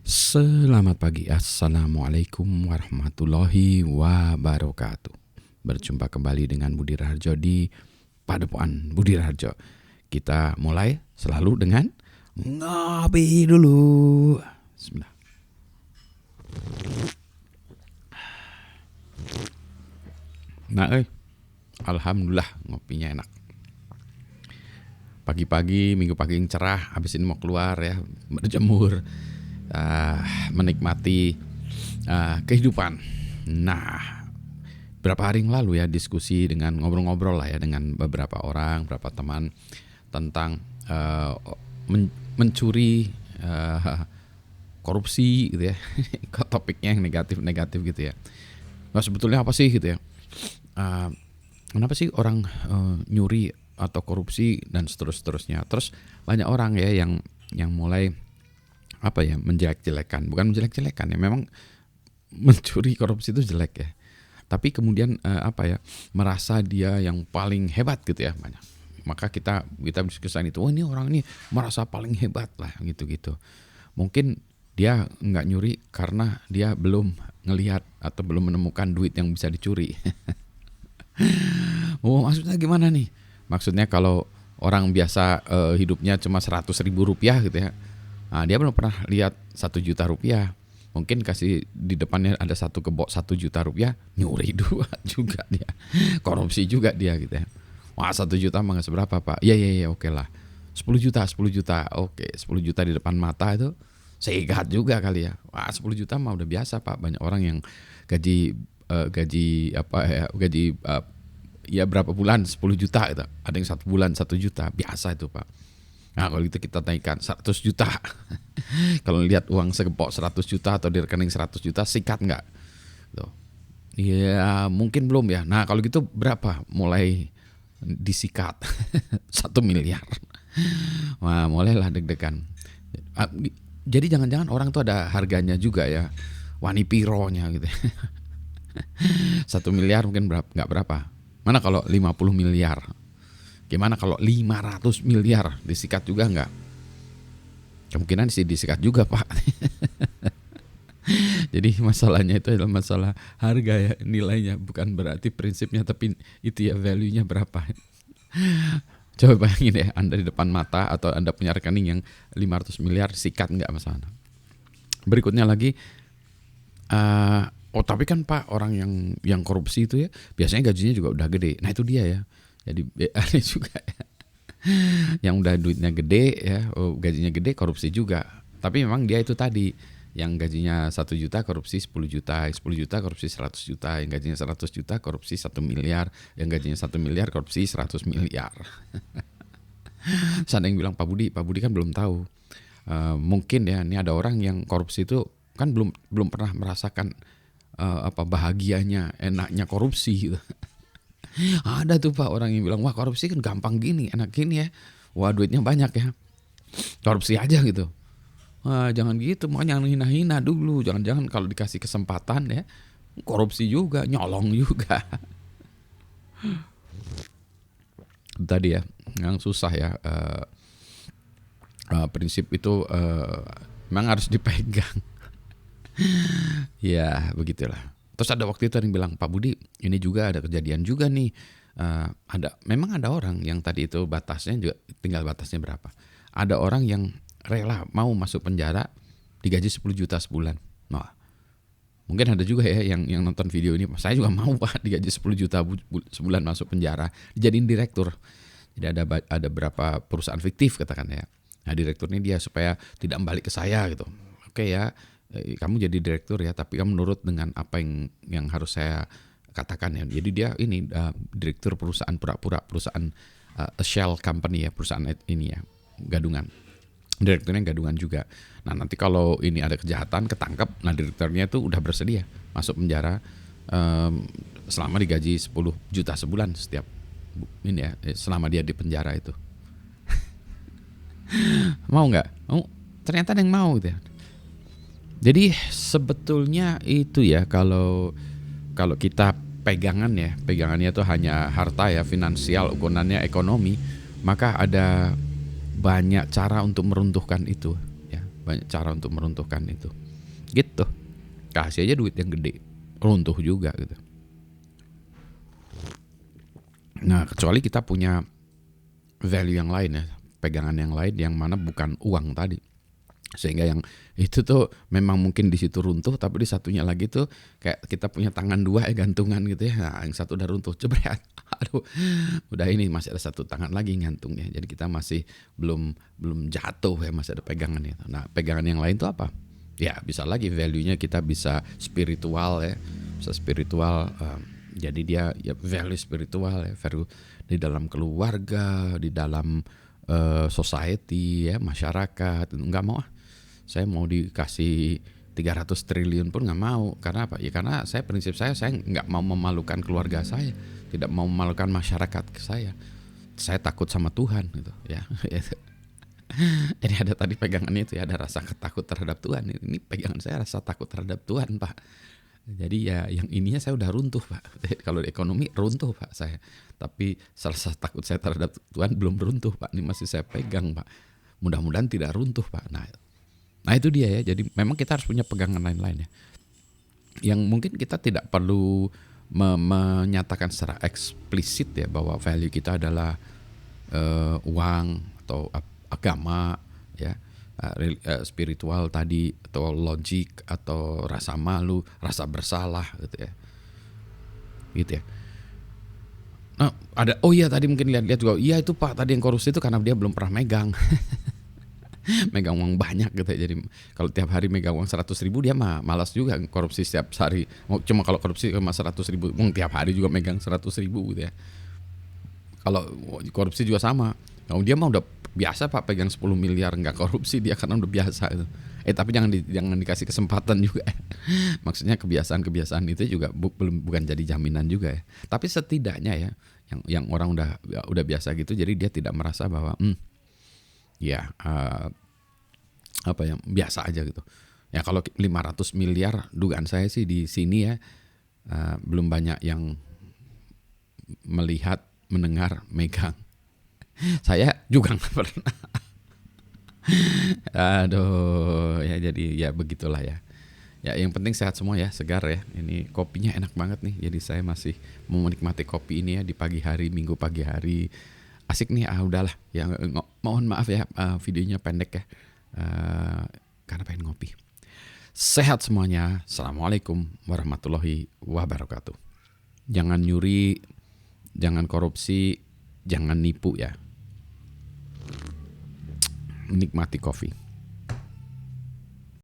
Selamat pagi, Assalamualaikum warahmatullahi wabarakatuh. Berjumpa kembali dengan Budi Raharjo di Padepokan Budi Raharjo. Kita mulai selalu dengan ngopi dulu. Bismillah. Nah, alhamdulillah ngopinya enak. Pagi-pagi, minggu pagi yang cerah, habis ini mau keluar ya, berjemur, menikmati kehidupan. Nah, berapa hari yang lalu ya diskusi dengan ngobrol-ngobrol lah ya dengan beberapa orang, beberapa teman tentang mencuri, korupsi gitu ya. Kok topiknya yang negatif-negatif gitu ya. Nah, sebetulnya apa sih gitu ya? Kenapa sih orang nyuri atau korupsi dan seterusnya? Terus banyak orang ya yang mulai menjelek-jelekan, bukan menjelek-jelekan ya, memang mencuri korupsi itu jelek ya. Tapi kemudian merasa dia yang paling hebat gitu ya banyak. Maka kita diskusikan itu, ini orang ini merasa paling hebat lah gitu-gitu. Mungkin dia nggak nyuri karena dia belum ngelihat atau belum menemukan duit yang bisa dicuri. Maksudnya gimana nih? Maksudnya kalau orang biasa hidupnya cuma 100.000 rupiah gitu ya, nah, dia belum pernah lihat 1 juta rupiah. Mungkin kasih di depannya ada satu kebok 1 juta rupiah, nyuri 2 juga dia, korupsi juga dia gitu ya. Wah, 1 juta mah nggak seberapa pak. Iya oke lah. 10 juta, oke, 10 juta di depan mata itu sehat juga kali ya. Wah, 10 juta mah udah biasa pak. Banyak orang yang gaji ya berapa bulan 10 juta gitu. Ada yang 1 bulan 1 juta, biasa itu pak. Nah kalau gitu kita naikkan 100 juta. Kalau lihat uang segepok 100 juta atau di rekening 100 juta, sikat nggak? Tuh. Ya mungkin belum ya. Nah kalau gitu berapa mulai disikat? 1 miliar. Wah mulailah deg-degan. Jadi jangan-jangan orang tuh ada harganya juga ya, wani pironya gitu. 1 miliar mungkin nggak berapa. Mana kalau 50 miliar? Gimana kalau 500 miliar disikat juga nggak? Kemungkinan sih disikat juga pak. Jadi masalahnya itu adalah masalah harga ya, nilainya, bukan berarti prinsipnya, tapi itu ya value-nya berapa. Coba bayangin ya, Anda di depan mata atau Anda punya rekening yang 500 miliar, sikat nggak masalah. Berikutnya lagi, tapi kan pak orang yang korupsi itu ya biasanya gajinya juga udah gede. Nah itu dia ya. Jadi ada juga ya. Yang udah duitnya gede ya, gajinya gede, korupsi juga. Tapi memang dia itu tadi, yang gajinya 1 juta korupsi 10 juta, 10 juta korupsi 100 juta, yang gajinya 100 juta korupsi 1 miliar, yang gajinya 1 miliar korupsi 100 miliar. Ada yang bilang Pak Budi kan belum tahu. Mungkin ya ini ada orang yang korupsi itu kan belum pernah merasakan bahagianya, enaknya korupsi gitu. Ada tuh pak orang yang bilang, wah korupsi kan gampang gini, enak gini ya, wah duitnya banyak ya, korupsi aja gitu. Wah jangan gitu, makanya jangan hina-hina dulu, jangan kalau dikasih kesempatan ya korupsi juga, nyolong juga. Tadi ya yang susah ya, prinsip itu memang harus dipegang. Ya begitulah. Terus ada waktu itu yang bilang, Pak Budi ini juga ada kejadian juga nih, memang ada orang yang tadi itu batasnya juga tinggal batasnya berapa. Ada orang yang rela mau masuk penjara digaji 10 juta sebulan. Nah, mungkin ada juga ya yang nonton video ini, saya juga mau pak digaji 10 juta sebulan masuk penjara, dijadiin direktur. Jadi ada berapa perusahaan fiktif katakan ya. Nah direktur ini dia supaya tidak balik ke saya gitu. Oke ya, kamu jadi direktur ya, tapi kamu menurut dengan apa yang harus saya katakan ya. Jadi dia ini direktur perusahaan pura-pura, perusahaan shell company ya, perusahaan ini ya, gadungan. Direkturnya gadungan juga. Nah nanti kalau ini ada kejahatan ketangkep, nah direkturnya itu udah bersedia masuk penjara selama digaji 10 juta sebulan setiap ini ya, selama dia di penjara itu. Mau nggak? Ternyata ada yang mau gitu ya. Jadi sebetulnya itu ya, kalau kita pegangannya itu hanya harta ya, finansial, ukurannya ekonomi, maka ada banyak cara untuk meruntuhkan itu ya. banyak cara untuk meruntuhkan itu. Gitu. Kasih aja duit yang gede, runtuh juga gitu. Nah, kecuali kita punya value yang lain ya, pegangan yang lain yang mana bukan uang tadi. Sehingga yang itu tuh memang mungkin di situ runtuh, tapi di satunya lagi tuh kayak kita punya tangan dua ya, gantungan gitu ya. Nah, yang satu udah runtuh, jebret. Aduh, udah ini masih ada satu tangan lagi ngantungnya. Jadi kita masih belum jatuh ya, masih ada pegangan ya. Nah, pegangan yang lain tuh apa? Ya bisa lagi value-nya kita bisa spiritual ya, bisa spiritual. Jadi dia ya value spiritual ya, value di dalam keluarga, di dalam society ya, masyarakat. Nggak mau ah, saya mau dikasih 300 triliun pun nggak mau. Karena apa? Ya karena prinsip saya nggak mau memalukan keluarga saya, tidak mau memalukan masyarakat saya. Saya takut sama Tuhan gitu ya. Jadi ada tadi pegangannya itu ya, ada rasa takut terhadap Tuhan. Ini pegangan saya rasa takut terhadap Tuhan, Pak. Jadi ya yang ininya saya udah runtuh, Pak. Kalau di ekonomi runtuh, Pak, saya. Tapi rasa takut saya terhadap Tuhan belum runtuh, Pak. Ini masih saya pegang, Pak. Mudah-mudahan tidak runtuh, Pak. Nah itu dia ya. Jadi memang kita harus punya pegangan lain-lain ya. Yang mungkin kita tidak perlu menyatakan secara eksplisit ya bahwa value kita adalah uang atau agama ya, spiritual tadi, atau logik, atau rasa malu, rasa bersalah gitu ya. Nah, ada tadi mungkin lihat juga, iya itu Pak tadi yang korupsi itu karena dia belum pernah megang. Megang uang banyak gitu ya. Jadi kalau tiap hari megang uang 100.000 dia mah malas juga korupsi setiap hari. Cuma kalau korupsi cuma 100.000, tiap hari juga megang 100.000 gitu ya. Kalau korupsi juga sama. Kalau dia mah udah biasa Pak pegang 10 miliar nggak korupsi dia karena udah biasa gitu. Tapi jangan dikasih kesempatan juga. Maksudnya kebiasaan itu juga bukan jadi jaminan juga ya. Tapi setidaknya ya yang orang udah biasa gitu, jadi dia tidak merasa bahwa ya apa ya, biasa aja gitu. Ya kalau 500 miliar dugaan saya sih di sini ya belum banyak yang melihat, mendengar, megang. Saya juga nggak pernah. Aduh, ya jadi ya begitulah ya. Ya yang penting sehat semua ya, segar ya. Ini kopinya enak banget nih. Jadi saya masih mau menikmati kopi ini ya di pagi hari, Minggu pagi hari. Asik nih, udahlah. Ya mohon maaf ya, videonya pendek ya. Karena pengen ngopi. Sehat semuanya. Assalamualaikum warahmatullahi wabarakatuh. Jangan nyuri, jangan korupsi, jangan nipu ya. Menikmati kopi.